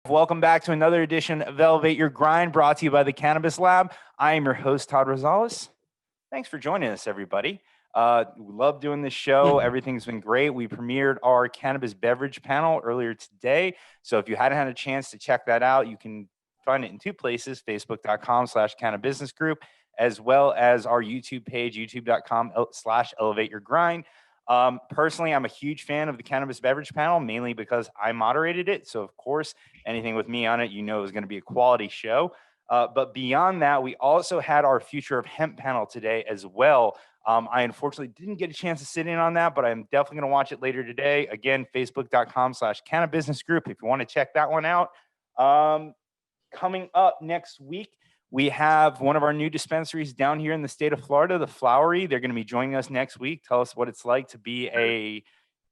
Welcome back to another edition of Elevate Your Grind, brought to you by the Cannabis Lab. I am your host, Todd Rosales. Thanks for joining us, everybody. We love doing this show. Everything's been great. We premiered our cannabis beverage panel earlier today. So if you hadn't had a chance to check that out, you can find it in two places, facebook.com/cannabis group, as well as our YouTube page, youtube.com/elevate your grind. Personally, I'm a huge fan of the cannabis beverage panel, mainly because I moderated it. So of course, anything with me on it, you know, is going to be a quality show. But beyond that, we also had our Future of Hemp panel today as well. I unfortunately didn't get a chance to sit in on that, but I'm definitely going to watch it later today. Again, facebook.com/cannabis group if you want to check that one out. Coming up next week, we have one of our new dispensaries down here in the state of Florida, the Flowery. They're going to be joining us next week. Tell us what it's like to be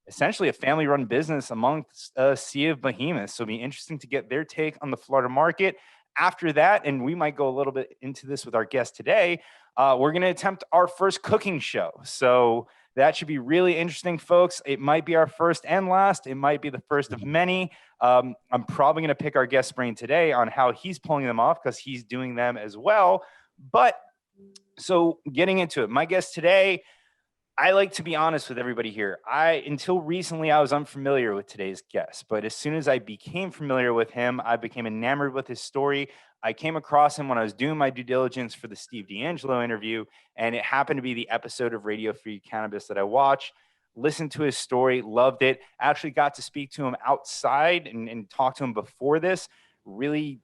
essentially a family-run business amongst a sea of behemoths. So it'll be interesting to get their take on the Florida market. After that, and we might go a little bit into this with our guest today, we're going to attempt our first cooking show. So that should be really interesting, folks. It might be our first and last. It might be the first of many. I'm probably going to pick our guest's brain today on how he's pulling them off because he's doing them as well. But so getting into it, my guest today, I like to be honest with everybody here. Until recently, I was unfamiliar with today's guest, but as soon as I became familiar with him, I became enamored with his story. I came across him when I was doing my due diligence for the Steve D'Angelo interview, and it happened to be the episode of Radio Free Cannabis that I watched. Listened to his story, loved it. Actually got to speak to him outside and talk to him before this. Really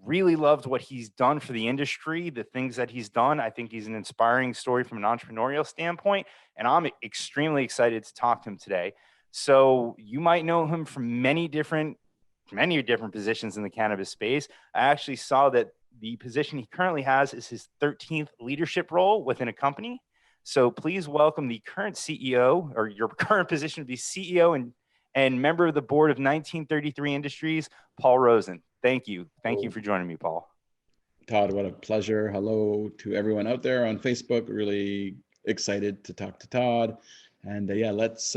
loved what he's done for the industry, the things that he's done. I think he's an inspiring story from an entrepreneurial standpoint, and I'm extremely excited to talk to him today. So you might know him from many different positions in the cannabis space. I actually saw that the position he currently has is his 13th leadership role within a company. So please welcome the current CEO, or your current position to be CEO and member of the board of 1933 Industries, Paul Rosen. Thank you. Thank you for joining me, Paul. Todd, what a pleasure. Hello to everyone out there on Facebook. Really excited to talk to Todd. And yeah, let's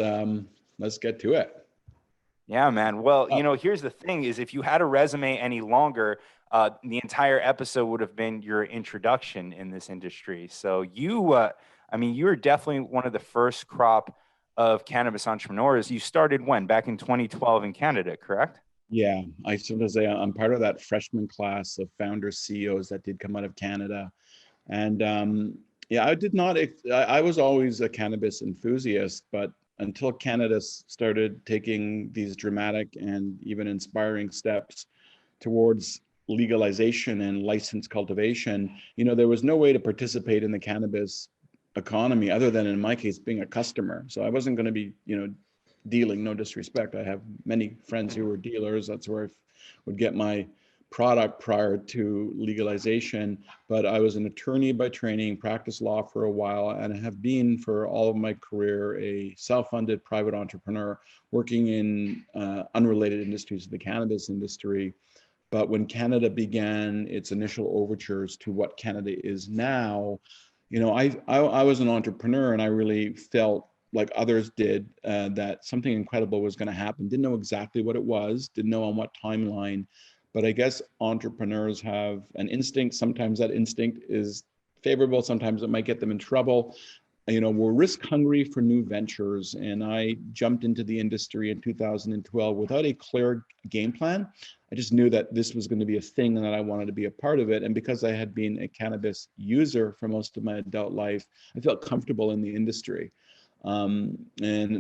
get to it. Yeah, man. Well, you know, here's the thing is if you had a resume any longer, the entire episode would have been your introduction in this industry. So you were definitely one of the first crop of cannabis entrepreneurs. You started when? Back in 2012 in Canada, correct? Yeah, I sometimes say I'm part of that freshman class of founders, CEOs that did come out of Canada. And yeah, I was always a cannabis enthusiast, but until Canada started taking these dramatic and even inspiring steps towards legalization and licensed cultivation, you know, there was no way to participate in the cannabis economy other than, in my case, being a customer. So I wasn't going to be, you know, dealing, no disrespect. I have many friends who were dealers. That's where I would get my product prior to legalization. But I was an attorney by training, practiced law for a while, and have been for all of my career a self-funded private entrepreneur working in unrelated industries to the cannabis industry. But when Canada began its initial overtures to what Canada is now, you know, I was an entrepreneur, and I really felt like others did, that something incredible was going to happen. Didn't know exactly what it was, didn't know on what timeline, but I guess entrepreneurs have an instinct. Sometimes that instinct is favorable, sometimes it might get them in trouble. You know, we're risk hungry for new ventures, and I jumped into the industry in 2012 without a clear game plan. I just knew that this was going to be a thing and that I wanted to be a part of it. And because I had been a cannabis user for most of my adult life, I felt comfortable in the industry. And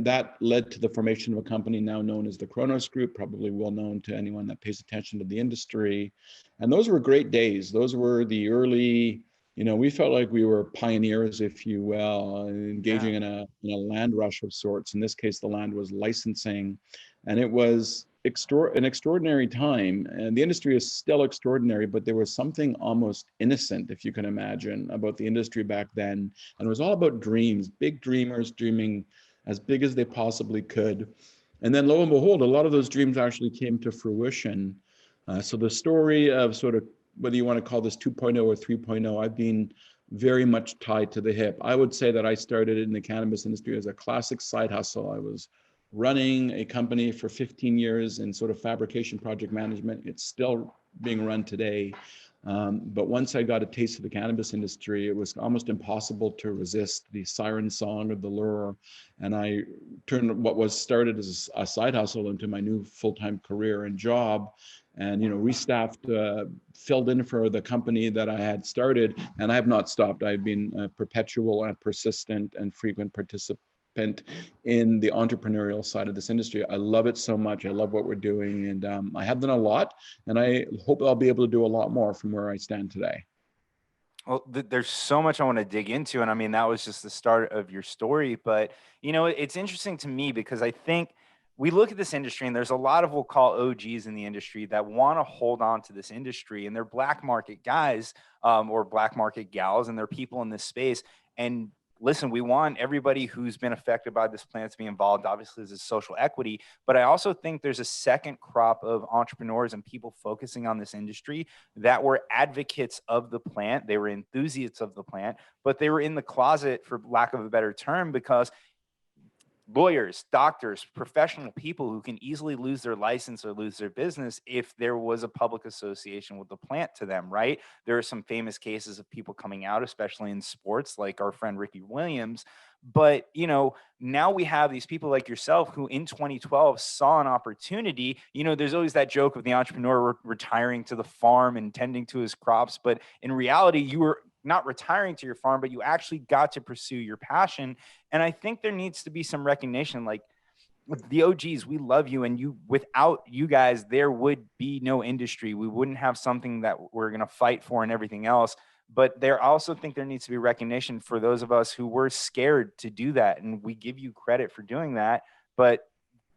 that led to the formation of a company now known as the CRON Group, probably well known to anyone that pays attention to the industry. And those were great days. Those were the early, you know, we felt like we were pioneers, if you will, engaging in a land rush of sorts. In this case, the land was licensing, and it was an extraordinary time. And the industry is still extraordinary, but there was something almost innocent, if you can imagine, about the industry back then. And it was all about dreams, big dreamers dreaming as big as they possibly could. And then lo and behold, a lot of those dreams actually came to fruition. So the story of sort of, whether you want to call this 2.0 or 3.0, I've been very much tied to the hip. I would say that I started in the cannabis industry as a classic side hustle. I was running a company for 15 years in sort of fabrication project management. It's still being run today. But once I got a taste of the cannabis industry, it was almost impossible to resist the siren song of the lure. And I turned what was started as a side hustle into my new full-time career and job, and, you know, restaffed, filled in for the company that I had started. And I have not stopped. I've been a perpetual and persistent and frequent participant in the entrepreneurial side of this industry. I love it so much. I love what we're doing, and I have done a lot, and I hope I'll be able to do a lot more from where I stand today. Well, there's so much I want to dig into. And I mean, that was just the start of your story. But, you know, it's interesting to me because I think we look at this industry and there's a lot of, we'll call OGs in the industry that want to hold on to this industry, and they're black market guys or black market gals, and they're people in this space. And listen, we want everybody who's been affected by this plant to be involved. Obviously, there's a social equity, but I also think there's a second crop of entrepreneurs and people focusing on this industry that were advocates of the plant. They were enthusiasts of the plant, but they were in the closet, for lack of a better term, because lawyers, doctors, professional people who can easily lose their license or lose their business if there was a public association with the plant to them, right? There are some famous cases of people coming out, especially in sports, like our friend Ricky Williams. But, you know, now we have these people like yourself who in 2012 saw an opportunity. You know, there's always that joke of the entrepreneur retiring to the farm and tending to his crops. But in reality, you were not retiring to your farm, but you actually got to pursue your passion. And I think there needs to be some recognition, like with the OGs, we love you. And you, without you guys, there would be no industry. We wouldn't have something that we're going to fight for and everything else. But there also think there needs to be recognition for those of us who were scared to do that. And we give you credit for doing that. But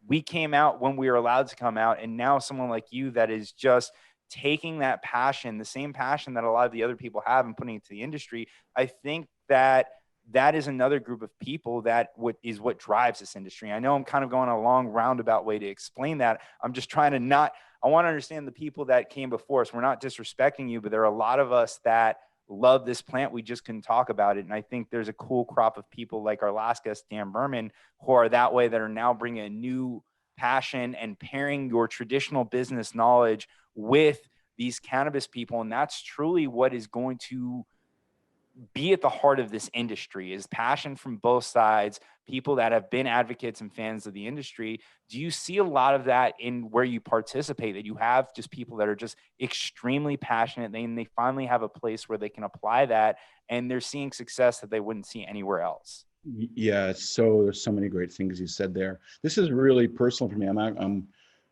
we came out when we were allowed to come out. And now someone like you that is just taking that passion, the same passion that a lot of the other people have, and putting it to the industry, I think that that is another group of people that is what drives this industry. I know I'm kind of going a long roundabout way to explain that. I'm just trying to I want to understand the people that came before us. We're not disrespecting you, but there are a lot of us that love this plant. We just couldn't talk about it. And I think there's a cool crop of people like our last guest, Dan Berman, who are that way, that are now bringing a new passion and pairing your traditional business knowledge with these cannabis people. And that's truly what is going to be at the heart of this industry, is passion from both sides, people that have been advocates and fans of the industry. Do you see a lot of that in where you participate, that you have just people that are just extremely passionate, and they finally have a place where they can apply that, and they're seeing success that they wouldn't see anywhere else? Yeah, so there's so many great things you said there. This is really personal for me. I'm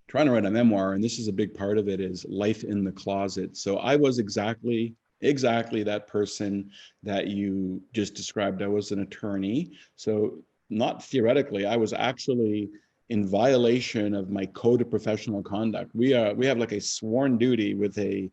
trying to write a memoir, and this is a big part of it, is life in the closet. So I was exactly that person that you just described. I was an attorney. So not theoretically, I was actually in violation of my code of professional conduct. We have like a sworn duty with a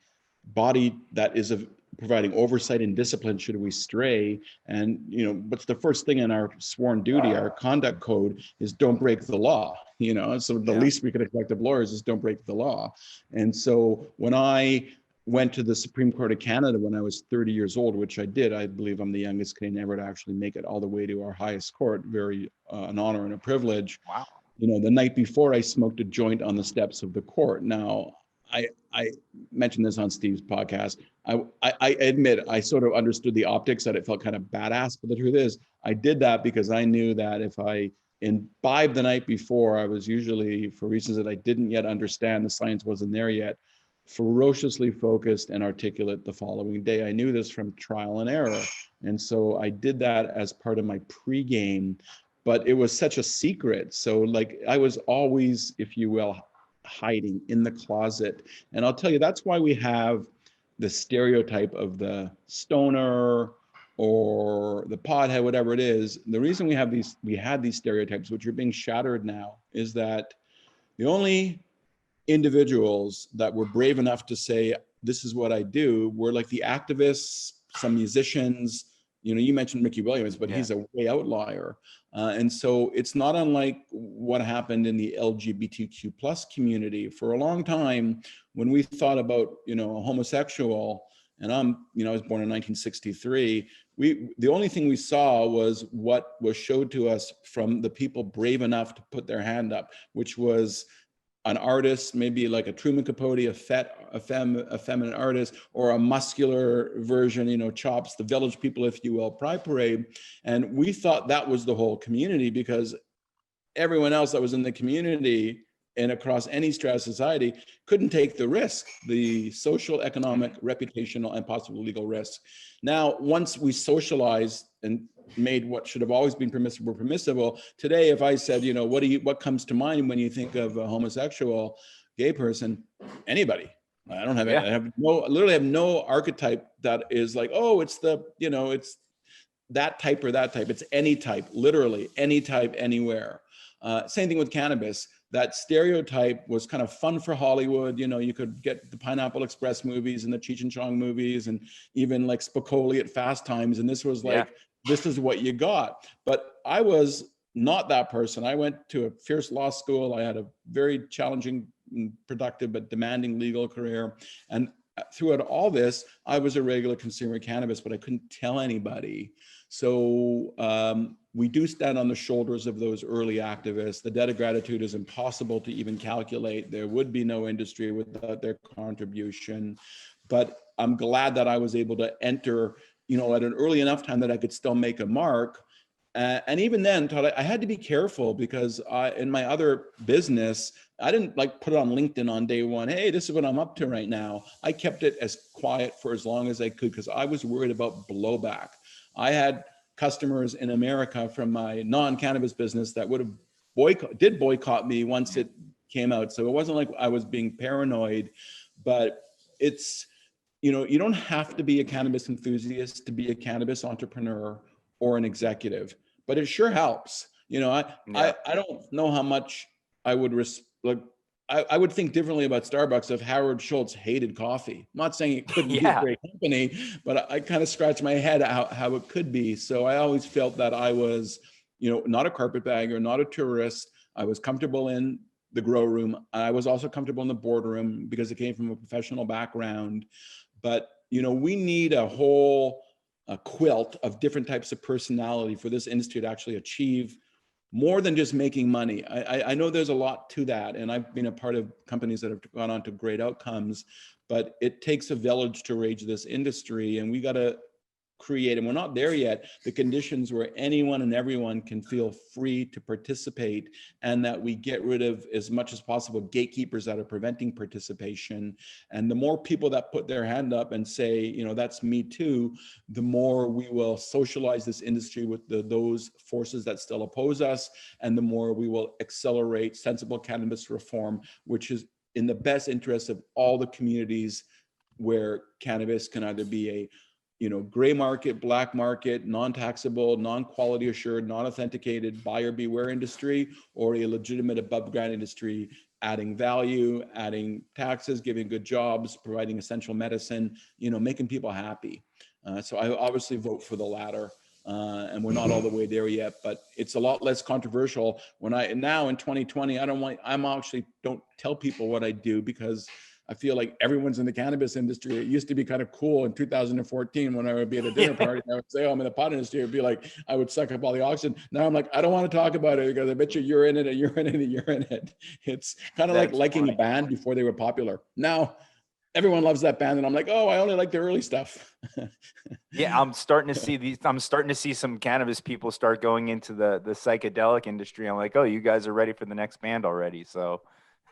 body that is providing oversight and discipline should we stray. And, you know, what's the first thing in our sworn duty, our conduct code, is don't break the law, you know? So the least we can expect of lawyers is don't break the law. And so when I went to the Supreme Court of Canada when I was 30 years old, which I did, I believe I'm the youngest Canadian ever to actually make it all the way to our highest court. Very an honor and a privilege. Wow. You know, the night before, I smoked a joint on the steps of the court. Now, I mentioned this on Steve's podcast. I admit I sort of understood the optics, that it felt kind of badass, but the truth is I did that because I knew that if I imbibed the night before, I was usually, for reasons that I didn't yet understand, the science wasn't there yet, ferociously focused and articulate the following day. I knew this from trial and error. And so I did that as part of my pregame, but it was such a secret. So like I was always, if you will, hiding in the closet. And I'll tell you, that's why we have the stereotype of the stoner or the pothead, whatever it is. The reason we had these stereotypes, which are being shattered now, is that the only individuals that were brave enough to say, this is what I do, were like the activists, some musicians. You know, you mentioned Ricky Williams, but he's a way outlier. And so it's not unlike what happened in the LGBTQ plus community. For a long time, when we thought about, you know, a homosexual, and I was born in 1963, the only thing we saw was what was showed to us from the people brave enough to put their hand up, which was an artist, maybe like a Truman Capote, a feminine artist, or a muscular version, you know, Chops, the Village People, if you will, Pride Parade. And we thought that was the whole community, because everyone else that was in the community and across any strata of society couldn't take the risk, the social, economic, reputational, and possible legal risk. Now, once we socialized and made what should have always been permissible, today, if I said, you know, what comes to mind when you think of a homosexual, gay person? Anybody. I don't have, I literally have no archetype that is like, oh, it's the, you know, it's that type or that type. It's any type, literally any type, anywhere. Same thing with cannabis. That stereotype was kind of fun for Hollywood. You know, you could get the Pineapple Express movies and the Cheech and Chong movies, and even like Spicoli at Fast Times. And this was like, this is what you got. But I was not that person. I went to a fierce law school. I had a very challenging, productive, but demanding legal career. And throughout all this, I was a regular consumer of cannabis, but I couldn't tell anybody. So we do stand on the shoulders of those early activists. The debt of gratitude is impossible to even calculate. There would be no industry without their contribution. But I'm glad that I was able to enter, you know, at an early enough time that I could still make a mark. And even then, Todd, I had to be careful, because in my other business, I didn't like put it on LinkedIn on day one. Hey, this is what I'm up to right now. I kept it as quiet for as long as I could, because I was worried about blowback. I had customers in America from my non-cannabis business that would have boycott me once it came out. So it wasn't like I was being paranoid, but it's, you know, you don't have to be a cannabis enthusiast to be a cannabis entrepreneur or an executive, but it sure helps. You know, I don't know how much I would I would think differently about Starbucks if Howard Schultz hated coffee. I'm not saying it couldn't be a great company, but I kind of scratch my head how it could be. So I always felt that I was, you know, not a carpetbagger, not a tourist. I was comfortable in the grow room. I was also comfortable in the boardroom because it came from a professional background. But, you know, we need a whole quilt of different types of personality for this industry to actually achieve more than just making money. I know there's a lot to that, and I've been a part of companies that have gone on to great outcomes, but it takes a village to rage this industry, and we got to create, and we're not there yet, the conditions where anyone and everyone can feel free to participate, and that we get rid of as much as possible gatekeepers that are preventing participation. And the more people that put their hand up and say, you know, that's me too, the more we will socialize this industry with those forces that still oppose us, and the more we will accelerate sensible cannabis reform, which is in the best interest of all the communities where cannabis can either be a, you know, gray market, black market, non-taxable, non-quality assured, non-authenticated, buyer beware industry, or a legitimate above ground industry, adding value, adding taxes, giving good jobs, providing essential medicine, you know, making people happy. So I obviously vote for the latter. And we're not all the way there yet, but it's a lot less controversial. Now in 2020, I'm actually don't tell people what I do, because I feel like everyone's in the cannabis industry. It used to be kind of cool in 2014 when I would be at a dinner party. I would say, oh, I'm in the pot industry. It'd be like, I would suck up all the oxygen. Now I'm like, I don't want to talk about it, because I bet you're in it and you're in it and you're in it. It's kind of like liking a band before they were popular. Now everyone loves that band, and I'm like, oh, I only like the early stuff. Yeah, I'm starting to see some cannabis people start going into the psychedelic industry. I'm like, oh, you guys are ready for the next band already. So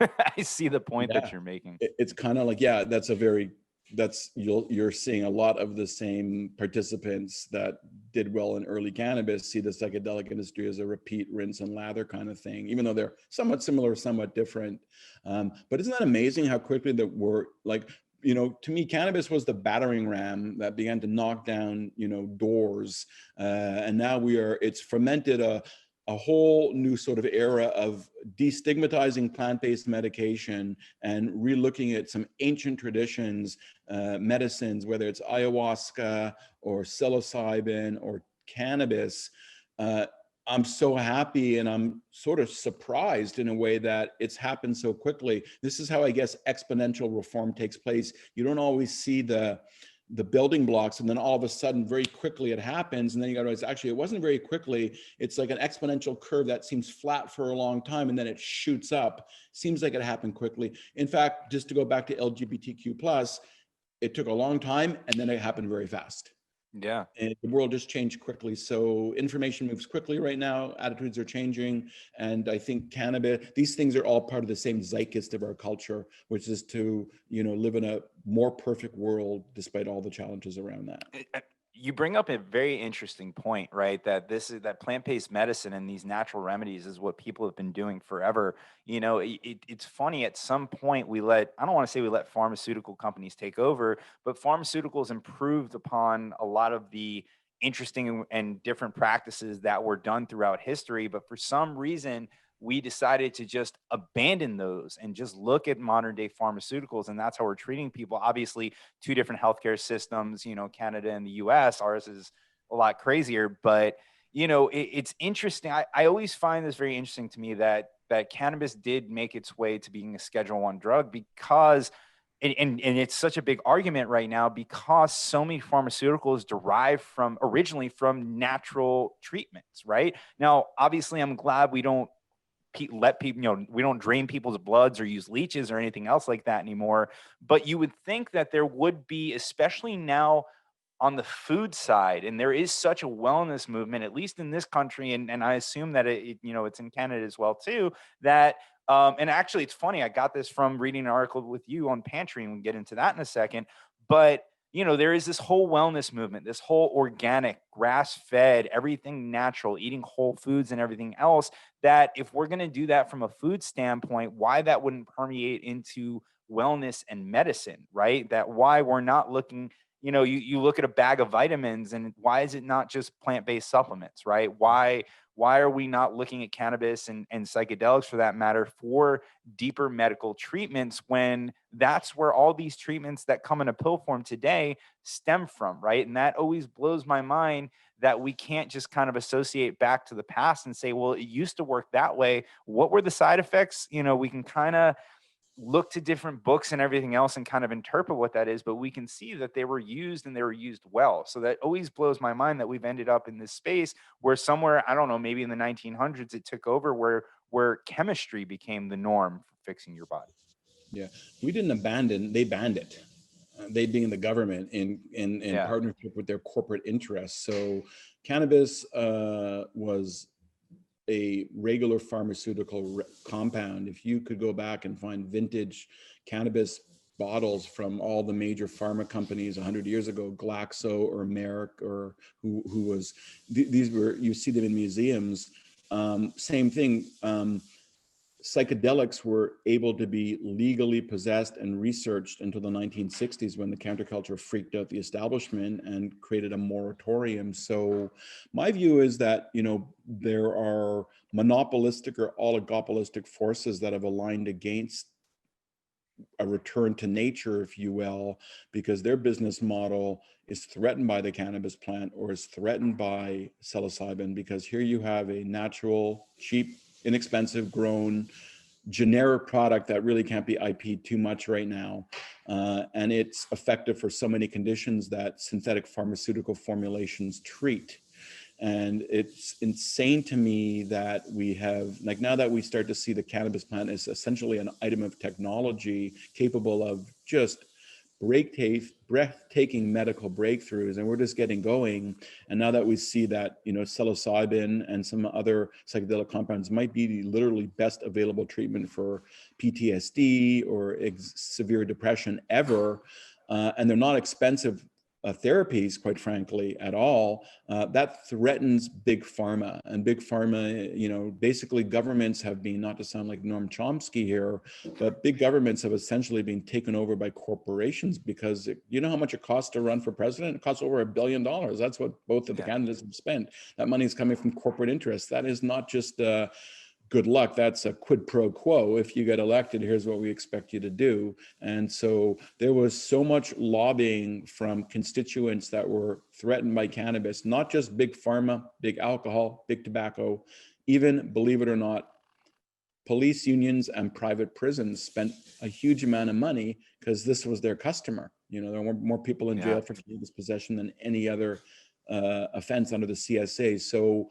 I see the point that you're making. It's kind of like, you're seeing a lot of the same participants that did well in early cannabis see the psychedelic industry as a repeat, rinse and lather kind of thing, even though they're somewhat similar, somewhat different. But isn't that amazing how quickly that we're like, you know, to me, cannabis was the battering ram that began to knock down, you know, doors. And now it's fermented a whole new sort of era of destigmatizing plant-based medication and relooking at some ancient traditions, medicines, whether it's ayahuasca or psilocybin or cannabis. I'm so happy, and I'm sort of surprised in a way that it's happened so quickly. This is how I guess exponential reform takes place. You don't always see the the building blocks, and then all of a sudden very quickly it happens, and then you got to realize actually it wasn't very quickly. It's like an exponential curve that seems flat for a long time and then it shoots up. Seems like it happened quickly. In fact, just to go back to LGBTQ+, it took a long time and then it happened very fast. Yeah. And the world just changed quickly. So information moves quickly right now. Attitudes are changing. And I think cannabis, these things are all part of the same zeitgeist of our culture, which is to, live in a more perfect world despite all the challenges around that. You bring up a very interesting point, right? That plant-based medicine and these natural remedies is what people have been doing forever. It's funny, at some point I don't want to say we let pharmaceutical companies take over, but pharmaceuticals improved upon a lot of the interesting and different practices that were done throughout history. But for some reason, we decided to just abandon those and just look at modern day pharmaceuticals. And that's how we're treating people. Obviously, two different healthcare systems, Canada and the US. Ours is a lot crazier, but it's interesting. I always find this very interesting to me that cannabis did make its way to being a Schedule I drug because and it's such a big argument right now because so many pharmaceuticals derive originally from natural treatments, right? Now, obviously, I'm glad we don't let people, we don't drain people's bloods or use leeches or anything else like that anymore. But you would think that there would be, especially now on the food side, and there is such a wellness movement, at least in this country, and I assume that it's in Canada as well too, that and actually it's funny, I got this from reading an article with you on Pantry, and we can get into that in a second. But there is this whole wellness movement, this whole organic, grass-fed, everything natural, eating whole foods and everything else, that if we're going to do that from a food standpoint, why that wouldn't permeate into wellness and medicine, right? That why we're not looking, you look at a bag of vitamins and why is it not just plant-based supplements, right? Why are we not looking at cannabis and psychedelics for that matter for deeper medical treatments when that's where all these treatments that come in a pill form today stem from, right? And that always blows my mind that we can't just kind of associate back to the past and say, well, it used to work that way. What were the side effects? We can kind of look to different books and everything else and kind of interpret what that is, but we can see that they were used and they were used well. So that always blows my mind that we've ended up in this space where somewhere, I don't know, maybe in the 1900s, it took over where chemistry became the norm for fixing your body. Yeah, we didn't abandon, they banned it. They being the government in partnership with their corporate interests. So cannabis was a regular pharmaceutical compound. If you could go back and find vintage cannabis bottles from all the major pharma companies 100 years ago, Glaxo or Merck or who was, these were, you see them in museums. Same thing. Psychedelics were able to be legally possessed and researched until the 1960s when the counterculture freaked out the establishment and created a moratorium. So my view is that, there are monopolistic or oligopolistic forces that have aligned against a return to nature, if you will, because their business model is threatened by the cannabis plant or is threatened by psilocybin, because here you have a natural, cheap, inexpensive grown generic product that really can't be IP'd too much right now. And it's effective for so many conditions that synthetic pharmaceutical formulations treat. And it's insane to me that we have, like now that we start to see the cannabis plant as essentially an item of technology capable of just breathtaking medical breakthroughs, and we're just getting going. And now that we see that, psilocybin and some other psychedelic compounds might be the literally best available treatment for PTSD or severe depression ever, and they're not expensive therapies, quite frankly, at all, that threatens big pharma. And big pharma, basically governments have been, not to sound like Noam Chomsky here, but big governments have essentially been taken over by corporations because you know how much it costs to run for president? It costs over $1 billion. That's what both of the candidates have spent. That money is coming from corporate interests. That is not just good luck. That's a quid pro quo. If you get elected, here's what we expect you to do. And so there was so much lobbying from constituents that were threatened by cannabis, not just big pharma, big alcohol, big tobacco, even, believe it or not, police unions and private prisons spent a huge amount of money because this was their customer. You know, there were more people in jail for cannabis possession than any other offense under the CSA. So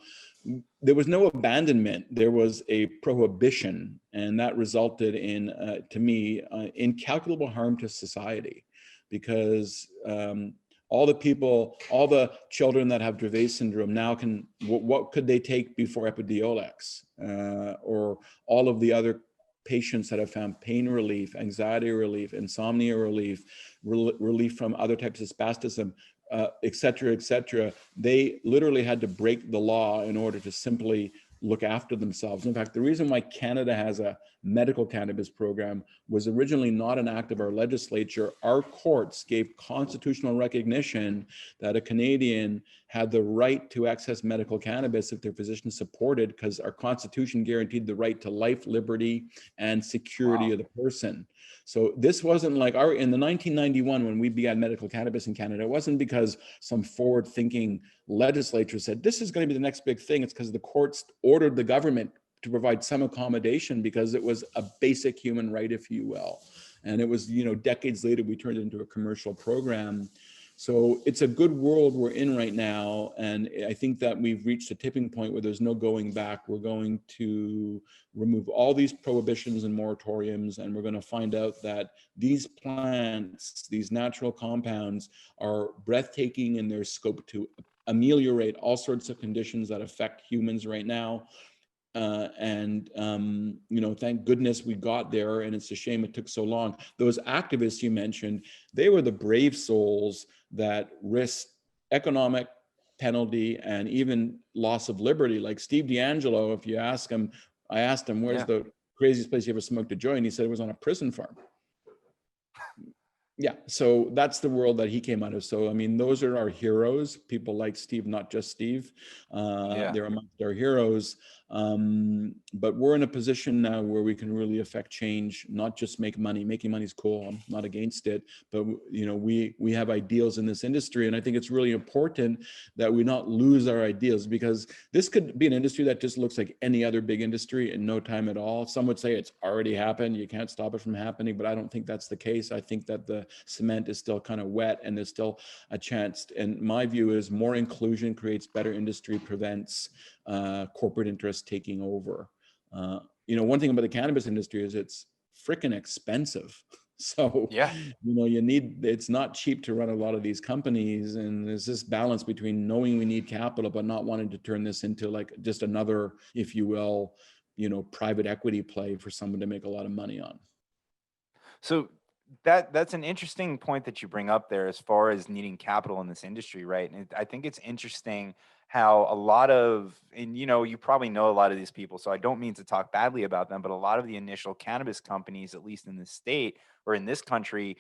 there was no abandonment. There was a prohibition, and that resulted in, to me, incalculable harm to society, because all the people, all the children that have Dravet syndrome now can, what could they take before Epidiolex? Or all of the other patients that have found pain relief, anxiety relief, insomnia relief, relief from other types of spasticity, et cetera, they literally had to break the law in order to simply look after themselves. In fact, the reason why Canada has a medical cannabis program was originally not an act of our legislature. Our courts gave constitutional recognition that a Canadian had the right to access medical cannabis if their physician supported, because our constitution guaranteed the right to life, liberty, and security of the person. So this wasn't like in the 1991, when we began medical cannabis in Canada, it wasn't because some forward-thinking legislature said, this is going to be the next big thing. It's because the courts ordered the government to provide some accommodation, because it was a basic human right, if you will. And it was, you know, decades later, we turned it into a commercial program. So it's a good world we're in right now. And I think that we've reached a tipping point where there's no going back. We're going to remove all these prohibitions and moratoriums, and we're going to find out that these plants, these natural compounds, are breathtaking in their scope to ameliorate all sorts of conditions that affect humans right now. You know, thank goodness we got there, and it's a shame it took so long. Those activists you mentioned, they were the brave souls that risked economic penalty and even loss of liberty. Like Steve D'Angelo, if you ask him, I asked him, where's the craziest place you ever smoked a joint? He said it was on a prison farm. Yeah, so that's the world that he came out of. So, I mean, those are our heroes, people like Steve, not just Steve. They're amongst our heroes. But we're in a position now where we can really affect change, not just make money. Making money is cool, I'm not against it, but you know, we have ideals in this industry, and I think it's really important that we not lose our ideals, because this could be an industry that just looks like any other big industry in no time at all. Some would say it's already happened, you can't stop it from happening, but I don't think that's the case. I think that the cement is still kind of wet, and there's still a chance. And my view is more inclusion creates better industry, prevents corporate interests taking over. You know, one thing about the cannabis industry is it's freaking expensive. So, you know, it's not cheap to run a lot of these companies. And there's this balance between knowing we need capital, but not wanting to turn this into like just another, if you will, you know, private equity play for someone to make a lot of money on. So that's an interesting point that you bring up there, as far as needing capital in this industry, right? And I think it's interesting how a lot of, and you know, you probably know a lot of these people, so I don't mean to talk badly about them, but a lot of the initial cannabis companies, at least in this state or in this country,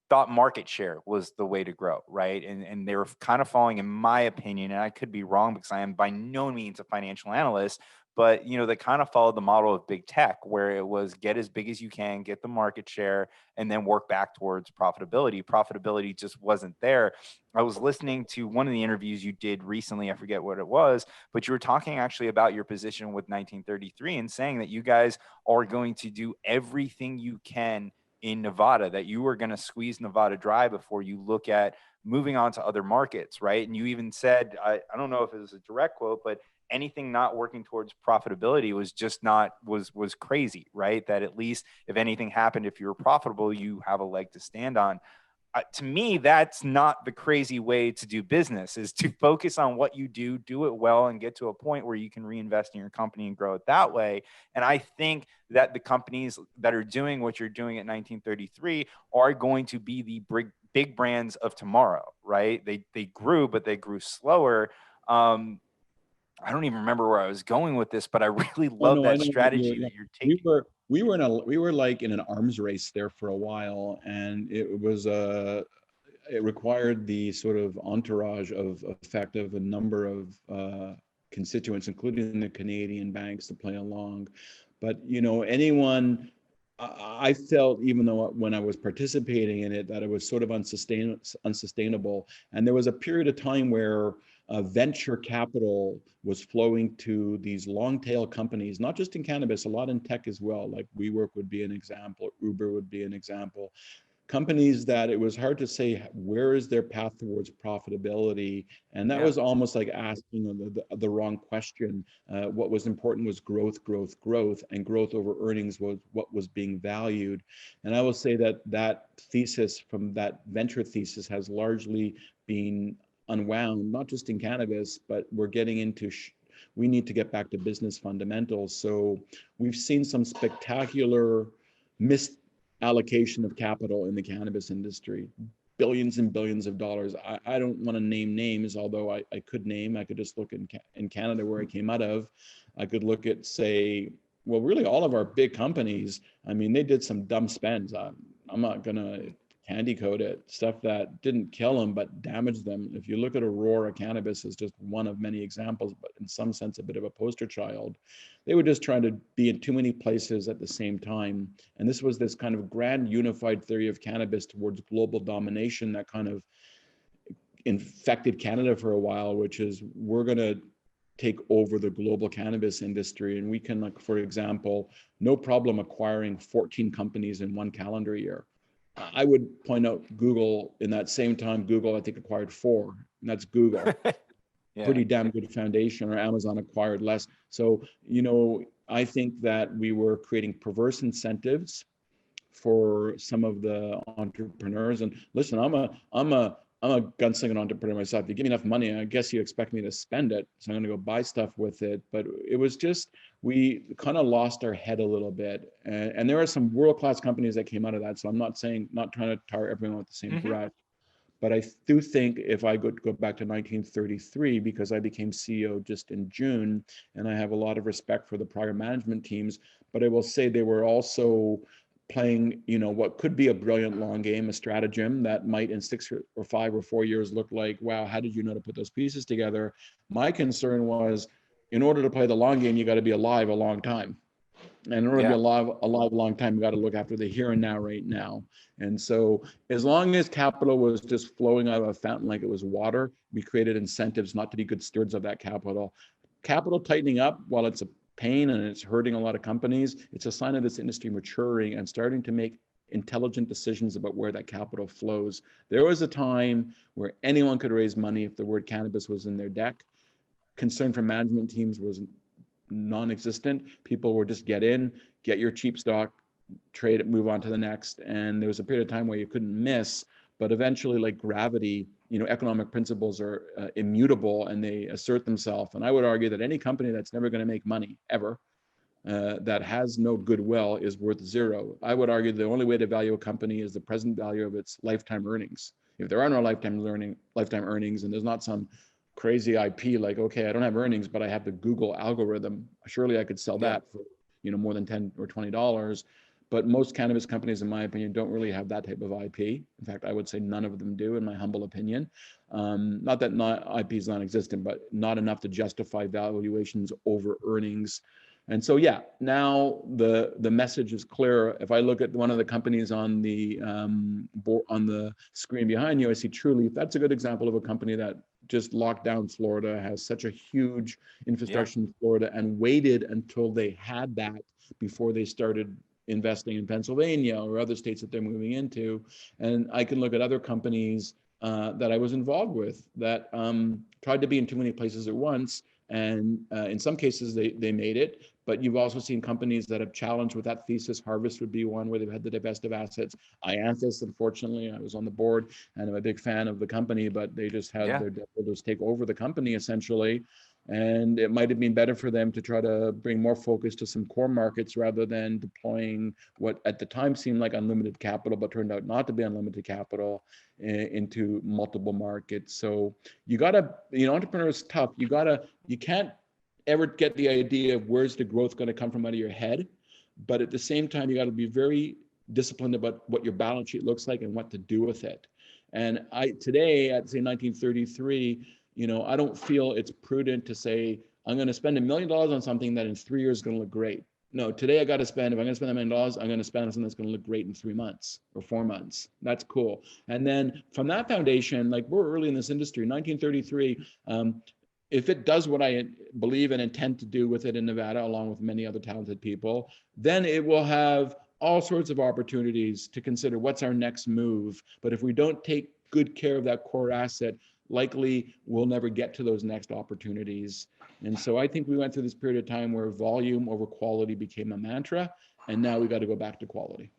thought market share was the way to grow, right? And they were kind of following, in my opinion, and I could be wrong because I am by no means a financial analyst, but you know, they kind of followed the model of big tech, where it was get as big as you can, get the market share, and then work back towards profitability. Profitability just wasn't there. I was listening to one of the interviews you did recently, I forget what it was, but you were talking actually about your position with 1933 and saying that you guys are going to do everything you can in Nevada, that you were going to squeeze Nevada dry before you look at moving on to other markets, right? And you even said, I don't know if it was a direct quote, but anything not working towards profitability was just not, was crazy, right? That at least if anything happened, if you were profitable, you have a leg to stand on. To me, that's not the crazy way to do business, is to focus on what you do it well, and get to a point where you can reinvest in your company and grow it that way. And I think that the companies that are doing what you're doing at 1933 are going to be the big brands of tomorrow, right? They grew, but they grew slower. I don't even remember where I was going with this, but I really love that strategy that you're taking. We were like in an arms race there for a while, and it required the sort of entourage of effect of a number of constituents, including the Canadian banks, to play along. But you know, I felt, even though when I was participating in it, that it was sort of unsustainable. And there was a period of time where venture capital was flowing to these long tail companies, not just in cannabis, a lot in tech as well. Like WeWork would be an example, Uber would be an example. companies that it was hard to say where is their path towards profitability, and that was almost like asking the wrong question. What was important was growth, growth, growth, and growth over earnings was what was being valued. And I will say that that thesis from that venture thesis has largely been unwound, not just in cannabis, but we're getting into we need to get back to business fundamentals. So we've seen some spectacular misallocation of capital in the cannabis industry, billions and billions of dollars. I don't want to name names, although I could name. I could just look in Canada where I came out of. I could look at, say, well, really all of our big companies. I mean, they did some dumb spends. I'm not going to candy coat it, stuff that didn't kill them but damaged them. If you look at Aurora Cannabis as just one of many examples, but in some sense a bit of a poster child, they were just trying to be in too many places at the same time. And this was this kind of grand unified theory of cannabis towards global domination that kind of infected Canada for a while, which is we're going to take over the global cannabis industry. And we can, like, for example, no problem acquiring 14 companies in one calendar year. I would point out Google in that same time. Google, I think, acquired 4, and that's Google. Pretty damn good foundation. Or Amazon acquired less. So, I think that we were creating perverse incentives for some of the entrepreneurs. And listen, I'm a gunslinging entrepreneur myself. If you give me enough money, I guess you expect me to spend it. So I'm going to go buy stuff with it. But it was just, we kind of lost our head a little bit. And there are some world-class companies that came out of that. So I'm not trying to tar everyone with the same brush. But I do think if I go back to 1933, because I became CEO just in June, and I have a lot of respect for the prior management teams, but I will say they were also playing, what could be a brilliant long game, a stratagem that might in 6 or 5 or 4 years look like, wow, how did you know to put those pieces together? My concern was, in order to play the long game, you got to be alive a long time. And in order to be alive a long time, you got to look after the here and now, right now. And so as long as capital was just flowing out of a fountain like it was water, we created incentives not to be good stewards of that capital. Capital tightening up, while it's a pain and it's hurting a lot of companies, it's a sign of this industry maturing and starting to make intelligent decisions about where that capital flows. There was a time where anyone could raise money if the word cannabis was in their deck. Concern from management teams was non-existent. People would just get in, get your cheap stock, trade it, move on to the next. And there was a period of time where you couldn't miss, but eventually, like gravity, economic principles are immutable and they assert themselves. And I would argue that any company that's never going to make money ever, that has no goodwill, is worth zero. I would argue the only way to value a company is the present value of its lifetime earnings. If there are no lifetime earnings, and there's not some crazy IP like, okay, I don't have earnings, but I have the Google algorithm, surely I could sell that for more than $10 or $20. But most cannabis companies, in my opinion, don't really have that type of IP. In fact, I would say none of them do, in my humble opinion. Not that IP is non-existent, but not enough to justify valuations over earnings. And so, now the message is clear. If I look at one of the companies on the screen behind you, I see Trulieve. That's a good example of a company that just locked down Florida, has such a huge infrastructure in Florida, and waited until they had that before they started investing in Pennsylvania or other states that they're moving into. And I can look at other companies that I was involved with that tried to be in too many places at once. And in some cases, they made it. But you've also seen companies that have challenged with that thesis. Harvest would be one where they've had to divest of assets. Ianthus, unfortunately, I was on the board and I'm a big fan of the company, but they just had their debt holders take over the company essentially. And it might have been better for them to try to bring more focus to some core markets rather than deploying what at the time seemed like unlimited capital, but turned out not to be unlimited capital into multiple markets. So you gotta, entrepreneurs tough. You can't ever get the idea of where's the growth going to come from out of your head. But at the same time, you got to be very disciplined about what your balance sheet looks like and what to do with it. And today, at say 1933, I don't feel it's prudent to say, I'm going to spend $1 million on something that in 3 years is going to look great. No, today I got to spend, if I'm going to spend $1 million, I'm going to spend on something that's going to look great in 3 months or 4 months. That's cool. And then from that foundation, like we're early in this industry, 1933, if it does what I believe and intend to do with it in Nevada, along with many other talented people, then it will have all sorts of opportunities to consider what's our next move. But if we don't take good care of that core asset, likely we'll never get to those next opportunities. And so I think we went through this period of time where volume over quality became a mantra, and now we got to go back to quality.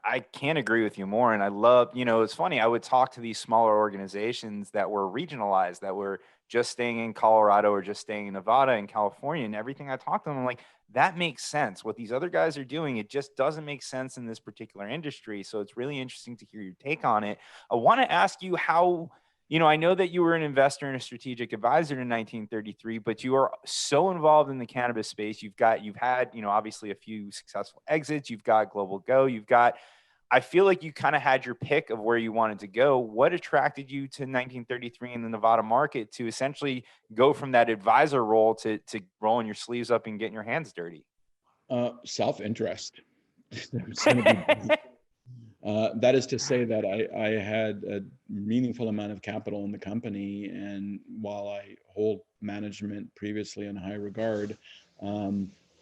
I can't agree with you more. And I love, it's funny. I would talk to these smaller organizations that were regionalized, that were just staying in Colorado or just staying in Nevada and California, and everything I talk to them, I'm like, that makes sense. What these other guys are doing, it just doesn't make sense in this particular industry. So it's really interesting to hear your take on it. I want to ask you how, I know that you were an investor and a strategic advisor in 1933, but you are so involved in the cannabis space. You've had, obviously a few successful exits. You've got Global Go. I feel like you kind of had your pick of where you wanted to go. What attracted you to 1933 in the Nevada market to essentially go from that advisor role to rolling your sleeves up and getting your hands dirty? Self-interest. That is to say that I had a meaningful amount of capital in the company, and while I hold management previously in high regard,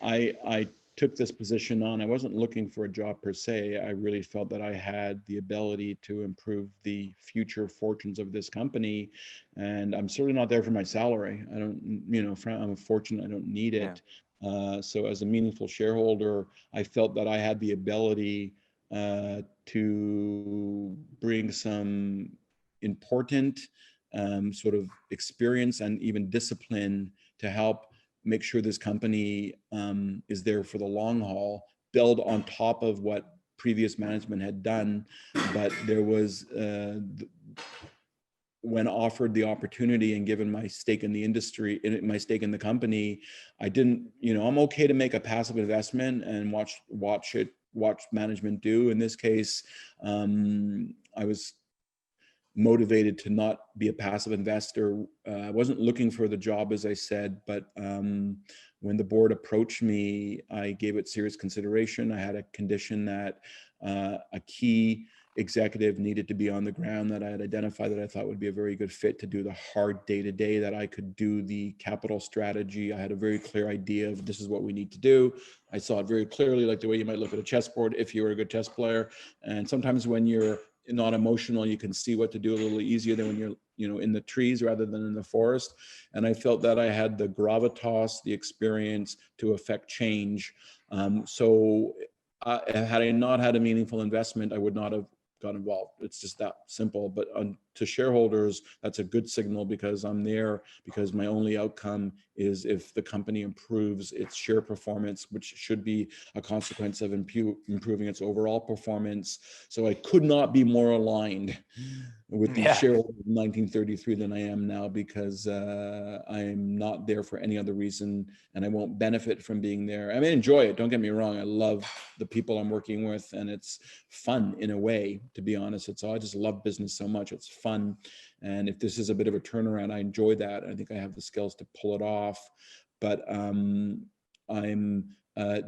I took this position on. I wasn't looking for a job per se. I really felt that I had the ability to improve the future fortunes of this company, and I'm certainly not there for my salary. I don't, I'm fortunate. I don't need it. Yeah. So as a meaningful shareholder, I felt that I had the ability to bring some important sort of experience and even discipline to help make sure this company is there for the long haul, build on top of what previous management had done. But there was, when offered the opportunity and given my stake in the industry, my stake in the company, I didn't, I'm okay to make a passive investment and watch management do. In this case, I was motivated to not be a passive investor. I wasn't looking for the job, as I said, but when the board approached me, I gave it serious consideration. I had a condition that a key executive needed to be on the ground that I had identified that I thought would be a very good fit to do the hard day-to-day, that I could do the capital strategy. I had a very clear idea of this is what we need to do. I saw it very clearly, like the way you might look at a chessboard if you were a good chess player. And sometimes when you're not emotional, you can see what to do a little easier than when you're in the trees rather than in the forest. And I felt that I had the gravitas, the experience to affect change. So had I not had a meaningful investment, I would not have got involved. It's just that simple. But to shareholders, that's a good signal, because I'm there because my only outcome is if the company improves its share performance, which should be a consequence of improving its overall performance. So I could not be more aligned with the shareholders of 1933 than I am now, because I'm not there for any other reason, and I won't benefit from being there. I mean, enjoy it. Don't get me wrong. I love the people I'm working with, and it's fun in a way, to be honest. I just love business so much. It's fun. And if this is a bit of a turnaround, I enjoy that. I think I have the skills to pull it off. But I'm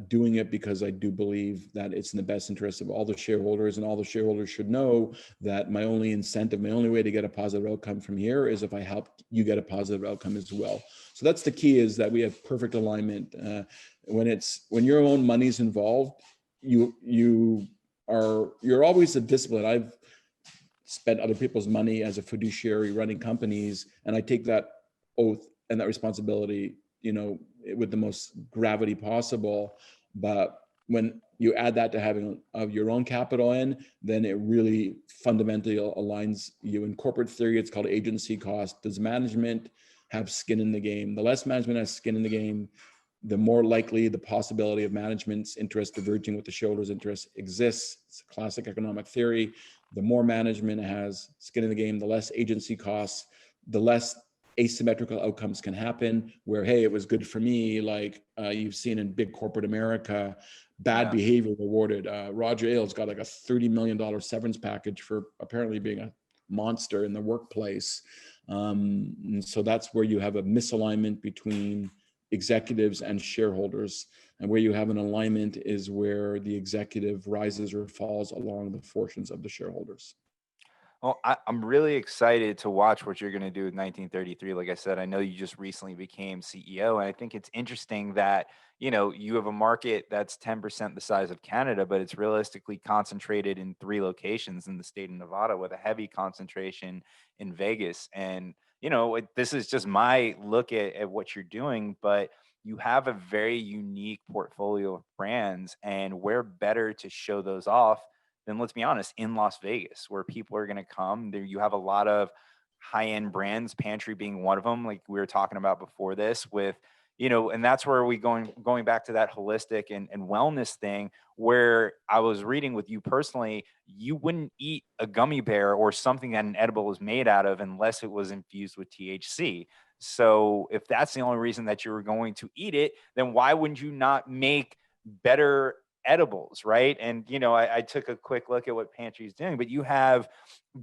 doing it because I do believe that it's in the best interest of all the shareholders, and all the shareholders should know that my only incentive, my only way to get a positive outcome from here is if I help you get a positive outcome as well. So that's the key, is that we have perfect alignment. When your own money's involved, you're always a discipline. I've spent other people's money as a fiduciary running companies, and I take that oath and that responsibility, with the most gravity possible. But when you add that to having your own capital in, then it really fundamentally aligns you. In corporate theory, it's called agency cost. Does management have skin in the game? The less management has skin in the game, the more likely the possibility of management's interest diverging with the shareholders' interest exists. It's a classic economic theory. The more management has skin in the game, the less agency costs, the less asymmetrical outcomes can happen, where, hey, it was good for me, like you've seen in big corporate America, bad behavior rewarded. Roger Ailes got like a $30 million severance package for apparently being a monster in the workplace. And so that's where you have a misalignment between executives and shareholders. And where you have an alignment is where the executive rises or falls along the fortunes of the shareholders. Well, I'm really excited to watch what you're going to do with 1933. Like I said, I know you just recently became CEO, and I think it's interesting that, you have a market that's 10% the size of Canada, but it's realistically concentrated in 3 locations in the state of Nevada with a heavy concentration in Vegas. And, this is just my look at what you're doing, but you have a very unique portfolio of brands, and where better to show those off then let's be honest, in Las Vegas, where people are going to come. There, you have a lot of high-end brands, Pantry being one of them, like we were talking about before this, with and that's where we going back to that holistic and wellness thing. Where I was reading with you personally, you wouldn't eat a gummy bear or something that an edible is made out of unless it was infused with THC. So if that's the only reason that you were going to eat it, then why wouldn't you not make better edibles, right? And I took a quick look at what Pantry is doing, but you have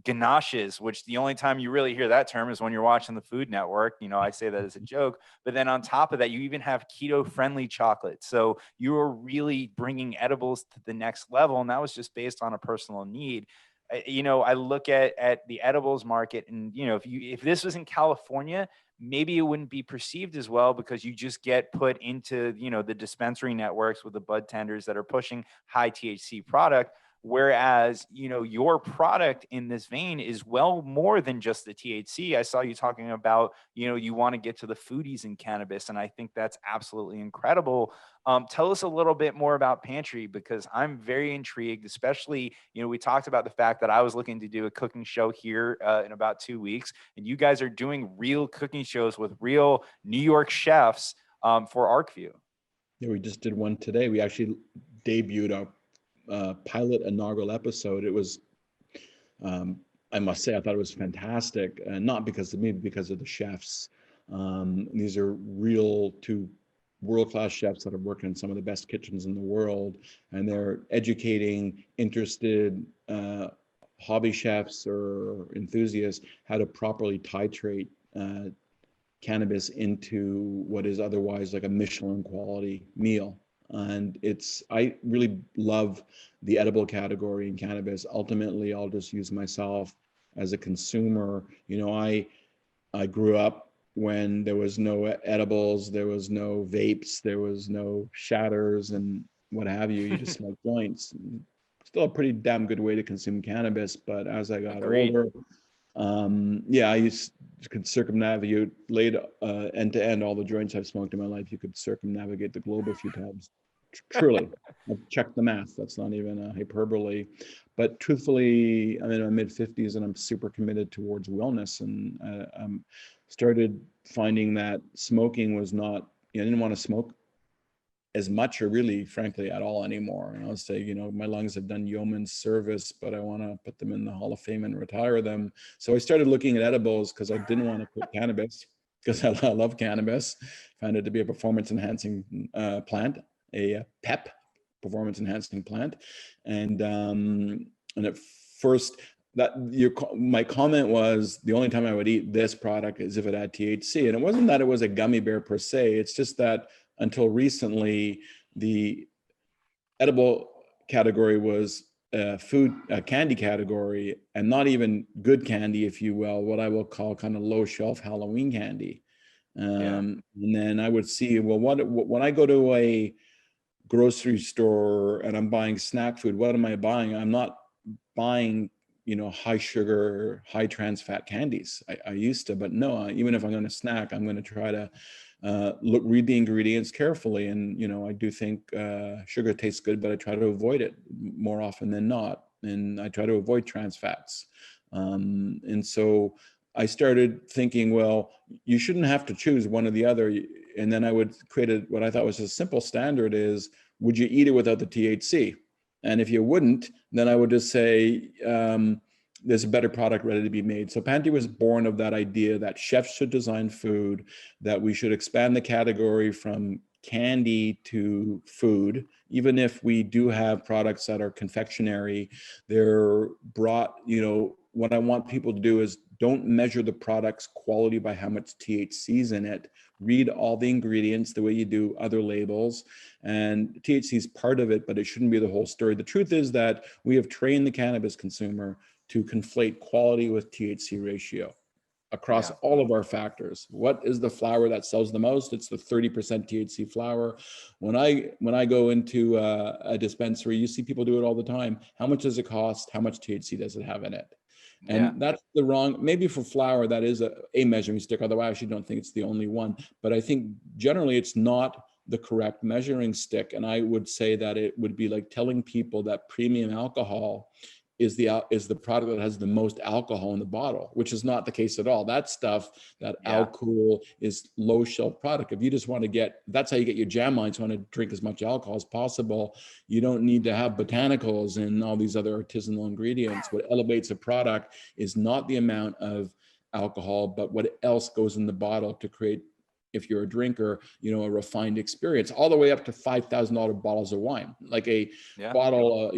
ganaches, which the only time you really hear that term is when you're watching the Food Network. I say that as a joke, but then on top of that, you even have keto-friendly chocolate. So you are really bringing edibles to the next level, and that was just based on a personal need. I look at the edibles market, and if this was in California, maybe it wouldn't be perceived as well because you just get put into the dispensary networks with the bud tenders that are pushing high THC product. Whereas, your product in this vein is well more than just the THC. I saw you talking about, you want to get to the foodies in cannabis, and I think that's absolutely incredible. Tell us a little bit more about Pantry, because I'm very intrigued, especially, we talked about the fact that I was looking to do a cooking show here in about 2 weeks, and you guys are doing real cooking shows with real New York chefs for ArcView. Yeah, we just did one today. We actually debuted our pilot inaugural episode. It was, I must say, I thought it was fantastic, not because of me, because of the chefs. These are real 2 world-class chefs that are working in some of the best kitchens in the world, and they're educating interested hobby chefs or enthusiasts how to properly titrate cannabis into what is otherwise like a Michelin quality meal. And I really love the edible category in cannabis. Ultimately, I'll just use myself as a consumer. I grew up when there was no edibles, there was no vapes, there was no shatters and what have you. You just smoke joints. Still a pretty damn good way to consume cannabis. But as I got older, I could circumnavigate end to end all the joints I've smoked in my life. You could circumnavigate the globe a few times. Truly, I've checked the math. That's not even a hyperbole. But truthfully, I'm in my mid-50s and I'm super committed towards wellness. And started finding that smoking was not, I didn't want to smoke as much or really, frankly, at all anymore. And I'll say, my lungs have done yeoman's service, but I want to put them in the Hall of Fame and retire them. So I started looking at edibles because I didn't want to quit cannabis, because I love cannabis. Found it to be a performance-enhancing plant, a PEP, performance-enhancing plant. And at first, my comment was the only time I would eat this product is if it had THC. And it wasn't that it was a gummy bear per se. It's just that until recently, the edible category was a candy category, and not even good candy, if you will, what I will call kind of low shelf Halloween candy. And then I would see, well, when I go to a grocery store and I'm buying snack food, what am I buying? I'm not buying high sugar, high trans fat candies. I used to, but no, even if I'm going to snack, I'm going to try to read the ingredients carefully. And, I do think sugar tastes good, but I try to avoid it more often than not. And I try to avoid trans fats. And so I started thinking, well, you shouldn't have to choose one or the other. And then I would create what I thought was a simple standard is, would you eat it without the THC? And if you wouldn't, then I would just say, there's a better product ready to be made. So Pantry was born of that idea that chefs should design food, that we should expand the category from candy to food. Even if we do have products that are confectionery, they're brought, what I want people to do is don't measure the product's quality by how much THC is in it. Read all the ingredients the way you do other labels. And THC is part of it, but it shouldn't be the whole story. The truth is that we have trained the cannabis consumer to conflate quality with THC ratio across all of our factors. What is the flower that sells the most? It's the 30% THC flower. When I go into a dispensary, you see people do it all the time. How much does it cost? How much THC does it have in it? And that's the wrong, maybe for flower, that is a measuring stick. Although I actually don't think it's the only one, but I think generally it's not the correct measuring stick. And I would say that it would be like telling people that premium alcohol is the product that has the most alcohol in the bottle, which is not the case at all. That stuff, that alcohol is low shelf product. If you just want to get, that's how you get your jam lines, want to drink as much alcohol as possible. You don't need to have botanicals and all these other artisanal ingredients. What elevates a product is not the amount of alcohol, but what else goes in the bottle to create, if you're a drinker, a refined experience, all the way up to $5,000 bottles of wine, like a bottle,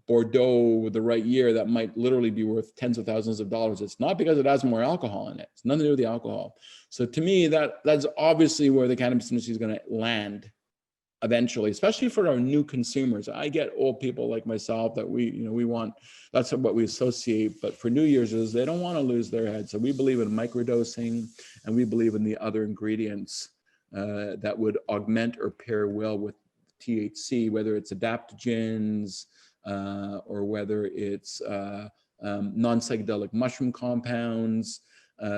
Bordeaux with the right year that might literally be worth tens of thousands of dollars. It's not because it has more alcohol in it. It's nothing to do with the alcohol. So to me, that's obviously where the cannabis industry is going to land eventually, especially for our new consumers. I get old people like myself that we want, that's what we associate. But for new users, they don't want to lose their head. So we believe in microdosing, and we believe in the other ingredients that would augment or pair well with THC, whether it's adaptogens, or whether it's non-psychedelic mushroom compounds.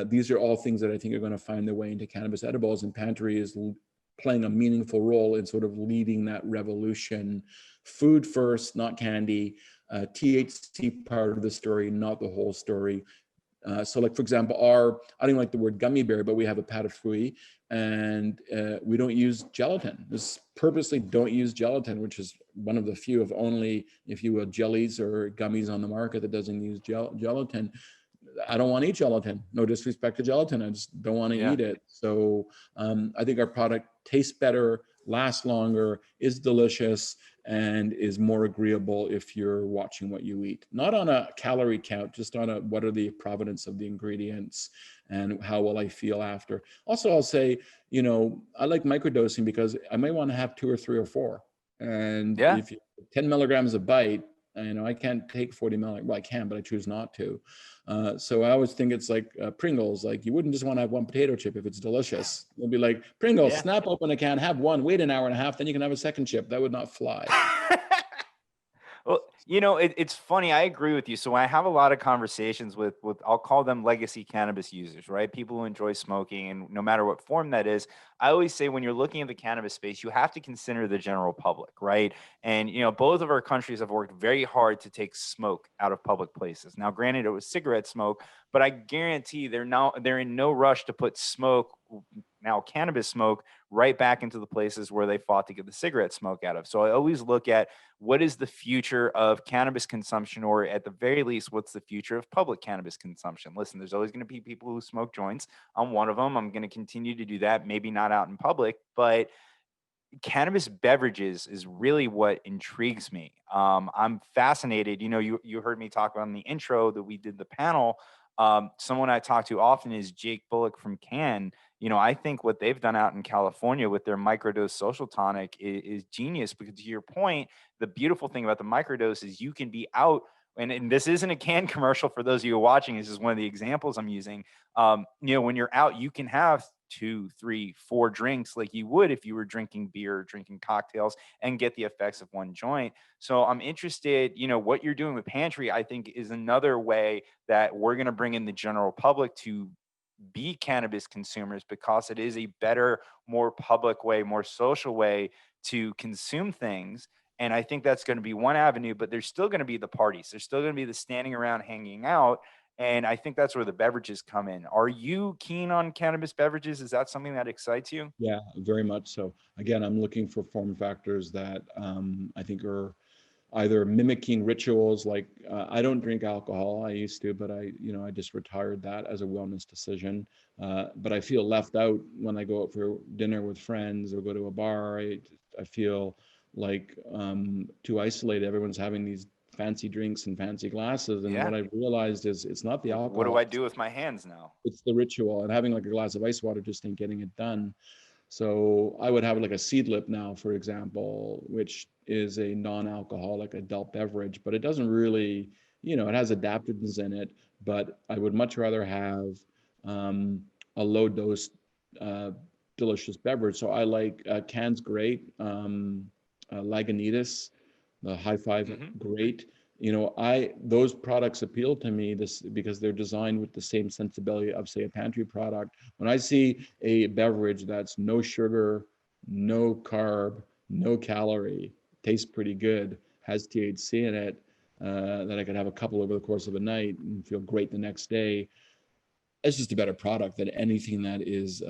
These are all things that I think are going to find their way into cannabis edibles, and Pantry is playing a meaningful role in sort of leading that revolution. Food first, not candy. THC part of the story, not the whole story. So like, for example, I don't even like the word gummy bear, but we have a pâte de fruits, and we don't use gelatin. This purposely don't use gelatin, which is one of the few of only, if you will, jellies or gummies on the market that doesn't use gelatin. I don't want to eat gelatin. No disrespect to gelatin. I just don't want to eat it. So I think our product tastes better, lasts longer, is delicious, and is more agreeable if you're watching what you eat. Not on a calorie count, just on what are the provenance of the ingredients and how will I feel after. Also, I'll say, I like microdosing because I may want to have 2 or 3 or 4. And if you 10 milligrams a bite, I can't take 40 milligrams. Well, I can, but I choose not to. So I always think it's like Pringles. Like, you wouldn't just want to have one potato chip if it's delicious. It'll be like, Pringles, snap open a can, have one, wait an hour and a half, then you can have a second chip. That would not fly. Well, it's funny. I agree with you. So when I have a lot of conversations with I'll call them legacy cannabis users, right? People who enjoy smoking, and no matter what form that is, I always say when you're looking at the cannabis space, you have to consider the general public, right? And, both of our countries have worked very hard to take smoke out of public places. Now, granted, it was cigarette smoke, but I guarantee they're in no rush to put smoke, now cannabis smoke, right back into the places where they fought to get the cigarette smoke out of. So I always look at what is the future of cannabis consumption, or at the very least, what's the future of public cannabis consumption? Listen, there's always going to be people who smoke joints. I'm one of them. I'm going to continue to do that, maybe not out in public, but cannabis beverages is really what intrigues me. I'm fascinated. You heard me talk about in the intro that we did the panel. Someone I talk to often is Jake Bullock from Cann. I think what they've done out in California with their microdose social tonic is genius, because to your point, the beautiful thing about the microdose is you can be out, and this isn't a Cann commercial for those of you watching. This is one of the examples I'm using. When you're out, you can have 2, 3, 4 drinks like you would if you were drinking beer or drinking cocktails, and get the effects of one joint. So I'm interested, what you're doing with Pantry, I think, is another way that we're going to bring in the general public to be cannabis consumers, because it is a better, more public way, more social way to consume things. And I think that's going to be one avenue, but there's still going to be the parties. There's still going to be the standing around hanging out. And I think that's where the beverages come in. Are you keen on cannabis beverages? Is that something that excites you? Yeah, very much so. Again, I'm looking for form factors that I think are either mimicking rituals. Like, I don't drink alcohol. I used to, but I just retired that as a wellness decision. But I feel left out when I go out for dinner with friends or go to a bar. I feel like too isolated. Everyone's having these fancy drinks and fancy glasses. And what I've realized is it's not the alcohol. What do I do with my hands now? It's the ritual. And having like a glass of ice water just ain't getting it done. So I would have like a seedlip now, for example, which is a non-alcoholic adult beverage, but it doesn't really it has adaptogens in it, but I would much rather have a low dose delicious beverage. So I like Can's great, Lagunitas, the High Five great. Those products appeal to me because they're designed with the same sensibility of, say, a pantry product. When I see a beverage that's no sugar, no carb, no calorie, tastes pretty good, has THC in it, that I could have a couple over the course of a night and feel great the next day, it's just a better product than anything that is,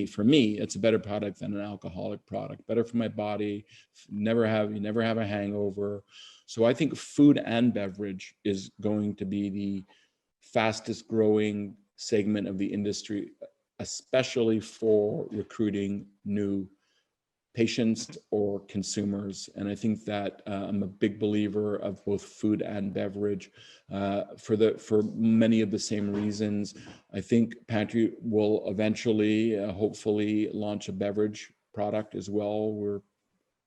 for me, it's a better product than an alcoholic product. Better for my body. You never have a hangover. So I think food and beverage is going to be the fastest growing segment of the industry, especially for recruiting new patients or consumers. And I think that I'm a big believer of both food and beverage for many of the same reasons. I think Pantry will eventually, hopefully, launch a beverage product as well. We're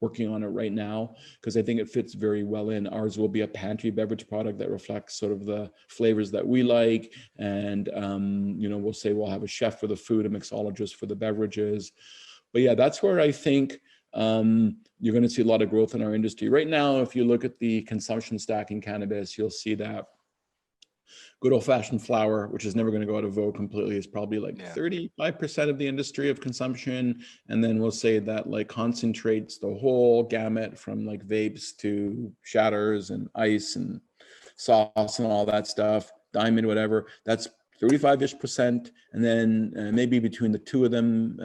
working on it right now because I think it fits very well in. Ours will be a pantry beverage product that reflects sort of the flavors that we like. And, we'll have a chef for the food, a mixologist for the beverages. But yeah, that's where I think you're going to see a lot of growth in our industry. Right now, if you look at the consumption stack in cannabis, you'll see that good old-fashioned flower, which is never going to go out of vogue completely, is probably like 35% of the industry of consumption. And then we'll say that like concentrates the whole gamut from like vapes to shatters and ice and sauce and all that stuff, diamond, whatever. That's 35-ish%, and then maybe between the two of them,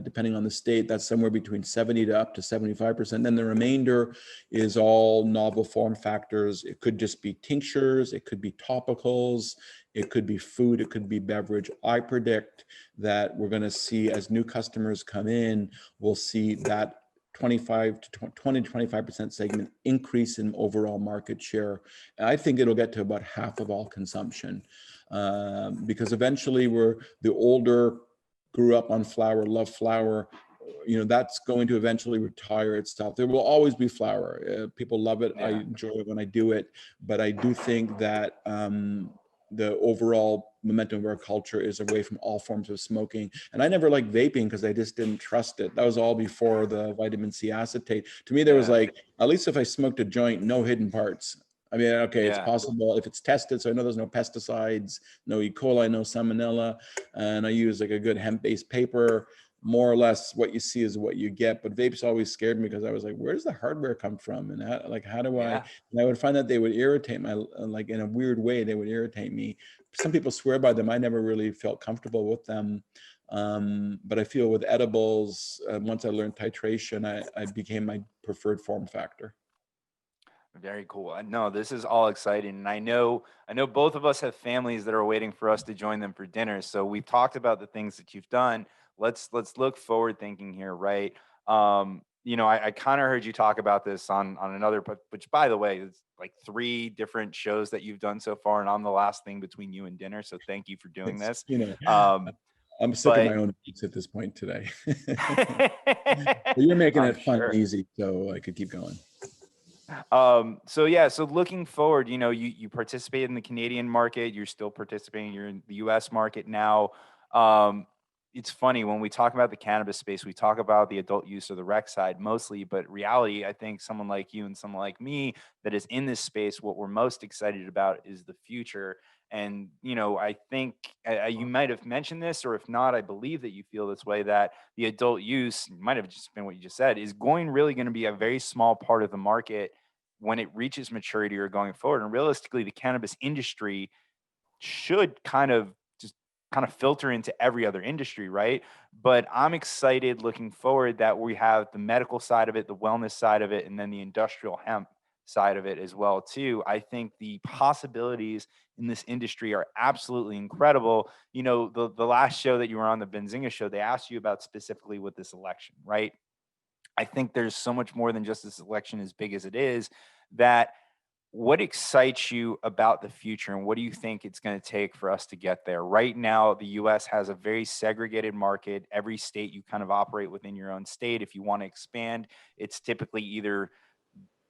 depending on the state, that's somewhere between 70 to up to 75%. Then the remainder is all novel form factors. It could just be tinctures, it could be topicals, it could be food, it could be beverage. I predict that we're going to see, as new customers come in, we'll see that 20 to 25% segment increase in overall market share. And I think it'll get to about half of all consumption. Because eventually the older grew up on flower, love flower, that's going to eventually retire itself. There will always be flower. People love it. Yeah. I enjoy it when I do it. But I do think that the overall momentum of our culture is away from all forms of smoking. And I never liked vaping because I just didn't trust it. That was all before the vitamin C acetate. To me, there was like, at least if I smoked a joint, no hidden parts. I mean, okay, it's possible if it's tested, so I know there's no pesticides, no E. coli, no salmonella, and I use like a good hemp-based paper. More or less what you see is what you get. But vapes always scared me because I was like, where does the hardware come from? And how do I, and I would find that they would irritate my, like in a weird way, they would irritate me. Some people swear by them. I never really felt comfortable with them. But I feel with edibles, once I learned titration, I became my preferred form factor. Very cool. No, this is all exciting. And I know both of us have families that are waiting for us to join them for dinner. So we've talked about the things that you've done. Let's look forward thinking here, right? I kind of heard you talk about this on another, which by the way, it's like 3 different shows that you've done so far. And I'm the last thing between you and dinner. So thank you for doing this. I'm sick of my own beats at this point today. But you're making it fun and easy, so I could keep going. So looking forward, you participate in the Canadian market, you're still participating, you're in the US market now. It's funny when we talk about the cannabis space, we talk about the adult use or the rec side mostly, but reality, I think someone like you and someone like me that is in this space, what we're most excited about is the future. And, I think you might have mentioned this, or if not, I believe that you feel this way, that the adult use might have just been what you just said, is really going to be a very small part of the market when it reaches maturity or going forward. And realistically, the cannabis industry should kind of filter into every other industry, right? But I'm excited looking forward that we have the medical side of it, the wellness side of it, and then the industrial hemp side of it as well too. I think the possibilities in this industry are absolutely incredible. The last show that you were on, the Benzinga show, they asked you about specifically with this election, right? I think there's so much more than just this election, as big as it is, that what excites you about the future, and what do you think it's going to take for us to get there? Right now, the US has a very segregated market. Every state, you kind of operate within your own state. If you want to expand, it's typically either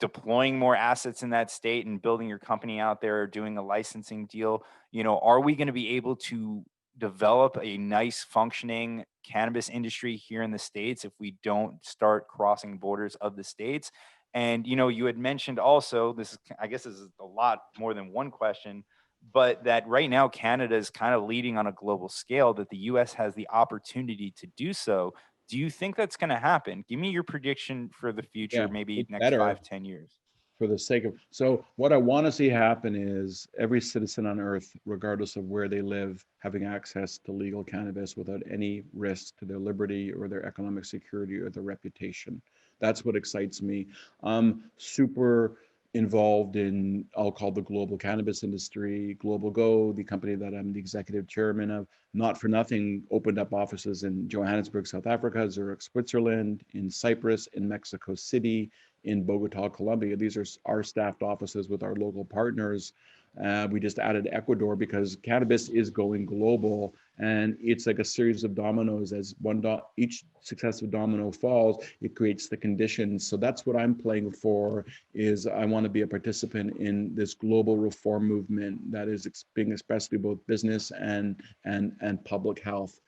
deploying more assets in that state and building your company out there, or doing a licensing deal, are we going to be able to develop a nice functioning cannabis industry here in the States if we don't start crossing borders of the states? And, you had mentioned also, I guess this is a lot more than one question, but that right now Canada is kind of leading on a global scale, that the US has the opportunity to do so. Do you think that's going to happen? Give me your prediction for the future, Yeah, maybe it's next better 5-10 years. for the sake of. So what I want to see happen is every citizen on earth, regardless of where they live, having access to legal cannabis without any risk to their liberty or their economic security or their reputation. That's what excites me. I'm super involved in, I'll call the global cannabis industry. Global Go, the company that I'm the executive chairman of, not for nothing, opened up offices in Johannesburg, South Africa, Zurich, Switzerland, in Cyprus, in Mexico City, in Bogota, Colombia. These are our staffed offices with our local partners. We just added Ecuador because cannabis is going global, and it's like a series of dominoes. As each successive domino falls, it creates the conditions. So that's what I'm playing for. Is I want to be a participant in this global reform movement that is being expressed through both business and public health.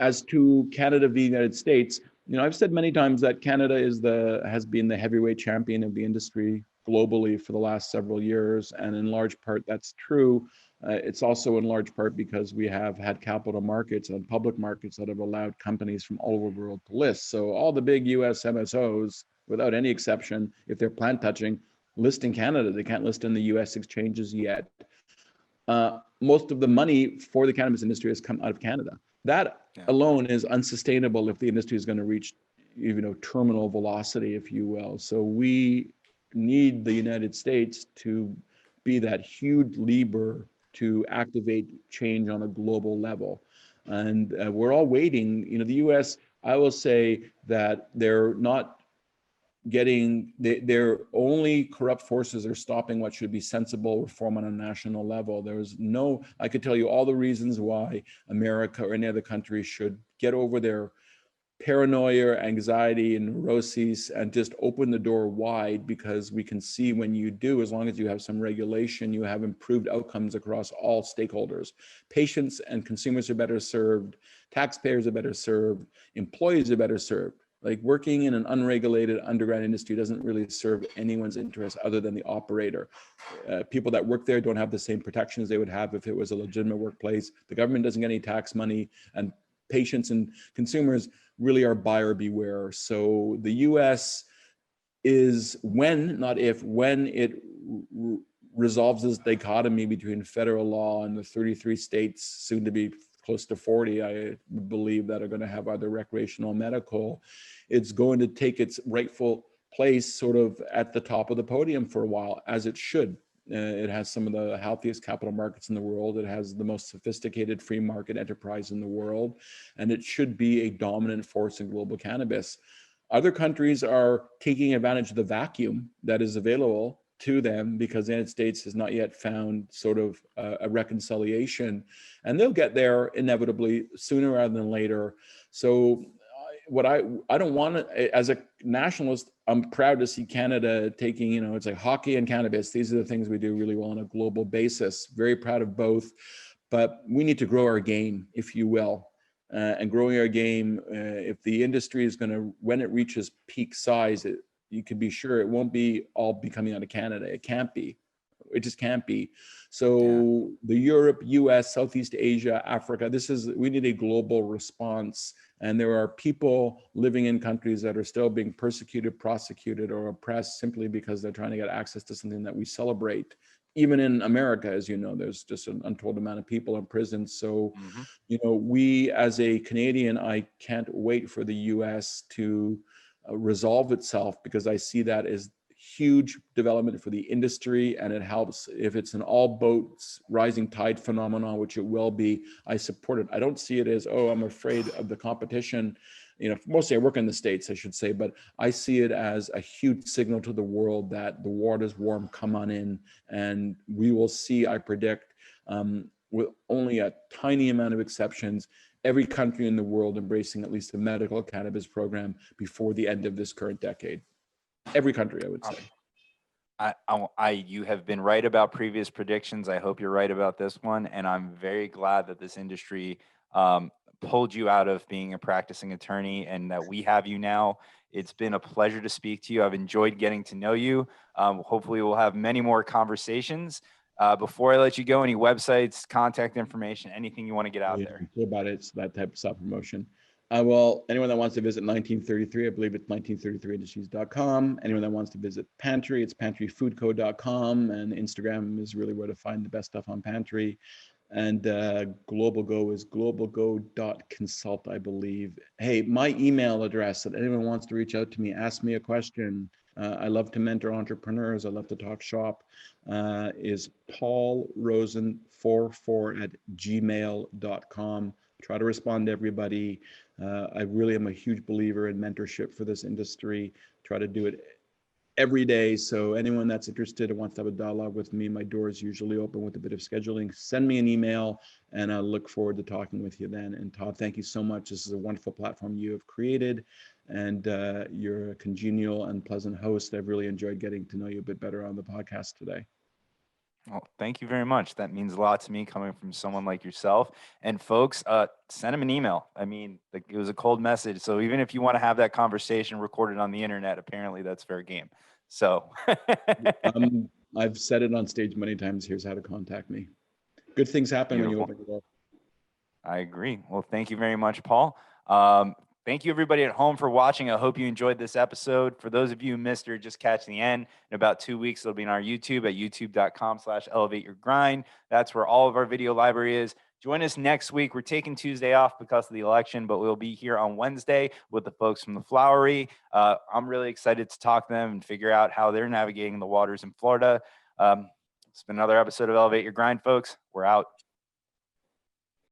As to Canada v. United States, I've said many times that Canada has been the heavyweight champion of the industry globally for the last several years, and in large part that's true. It's also in large part because we have had capital markets and public markets that have allowed companies from all over the world to list. So all the big US MSOs, without any exception, if they're plant touching, list in Canada. They can't list in the US exchanges yet. Most of the money for the cannabis industry has come out of Canada. That alone is unsustainable if the industry is going to reach, terminal velocity, if you will. So we need the United States to be that huge lever to activate change on a global level. And we're all waiting. The US, I will say that they're not their only corrupt forces are stopping what should be sensible reform on a national level. I could tell you all the reasons why America or any other country should get over their paranoia, anxiety, and neuroses and just open the door wide, because we can see when you do, as long as you have some regulation, you have improved outcomes across all stakeholders. Patients and consumers are better served, taxpayers are better served, employees are better served. Like, working in an unregulated underground industry doesn't really serve anyone's interest other than the operator. People that work there don't have the same protections they would have if it was a legitimate workplace. The government doesn't get any tax money, and patients and consumers really are buyer beware. So the US is when it resolves this dichotomy between federal law and the 33 states, soon to be close to 40, I believe, that are going to have either recreational or medical, it's going to take its rightful place sort of at the top of the podium for a while, as it should. It has some of the healthiest capital markets in the world. It has the most sophisticated free market enterprise in the world, and it should be a dominant force in global cannabis. Other countries are taking advantage of the vacuum that is available to them because the United States has not yet found sort of a reconciliation, and they'll get there inevitably sooner rather than later. So what I don't want to, as a nationalist, I'm proud to see Canada taking, it's like hockey and cannabis. These are the things we do really well on a global basis. Very proud of both, but we need to grow our game, if you will. And growing our game, if the industry is going to, when it reaches peak size, you can be sure it won't be all be coming out of Canada. It can't be. It just can't be. So the Europe, US, Southeast Asia, Africa, we need a global response. And there are people living in countries that are still being persecuted, prosecuted, or oppressed simply because they're trying to get access to something that we celebrate. Even in America, as you know, there's just an untold amount of people in prison. So, we as a Canadian, I can't wait for the US to resolve itself, because I see that as huge development for the industry, and it helps. If it's an all boats rising tide phenomenon, which it will be, I support it. I don't see it as, I'm afraid of the competition. Mostly I work in the States, I should say, but I see it as a huge signal to the world that the water's warm, come on in. And we will see, I predict, with only a tiny amount of exceptions, every country in the world embracing at least a medical cannabis program before the end of this current decade. Every country, I would say. You have been right about previous predictions. I hope you're right about this one. And I'm very glad that this industry pulled you out of being a practicing attorney and that we have you now. It's been a pleasure to speak to you. I've enjoyed getting to know you. Hopefully we'll have many more conversations. Before I let you go, any websites, contact information, anything you want to get out there? About it, it's that type of self-promotion. Well, anyone that wants to visit 1933, I believe it's 1933industries.com. Anyone that wants to visit Pantry, it's pantryfoodco.com, and Instagram is really where to find the best stuff on Pantry. And Global Go is globalgo.consult, I believe. Hey, my email address, that anyone wants to reach out to me, ask me a question. I love to mentor entrepreneurs. I love to talk shop. Is paulrosen44@gmail.com. Try to respond to everybody. I really am a huge believer in mentorship for this industry. Try to do it every day. So anyone that's interested and wants to have a dialogue with me, my door is usually open with a bit of scheduling. Send me an email and I look forward to talking with you then. And Todd, thank you so much. This is a wonderful platform you have created, and you're a congenial and pleasant host. I've really enjoyed getting to know you a bit better on the podcast today. Well, thank you very much. That means a lot to me coming from someone like yourself. And folks, send him an email. I mean, it was a cold message. So even if you want to have that conversation recorded on the internet, apparently that's fair game. So I've said it on stage many times. Here's how to contact me. Good things happen Beautiful. When you open the door. I agree. Well, thank you very much, Paul. Thank you, everybody at home, for watching. I hope you enjoyed this episode. For those of you who missed it, just catch the end. In about 2 weeks, it'll be on our YouTube at youtube.com/elevateyourgrind. That's where all of our video library is. Join us next week. We're taking Tuesday off because of the election, but we'll be here on Wednesday with the folks from the Flowery. I'm really excited to talk to them and figure out how they're navigating the waters in Florida. It's been another episode of Elevate Your Grind, folks. We're out.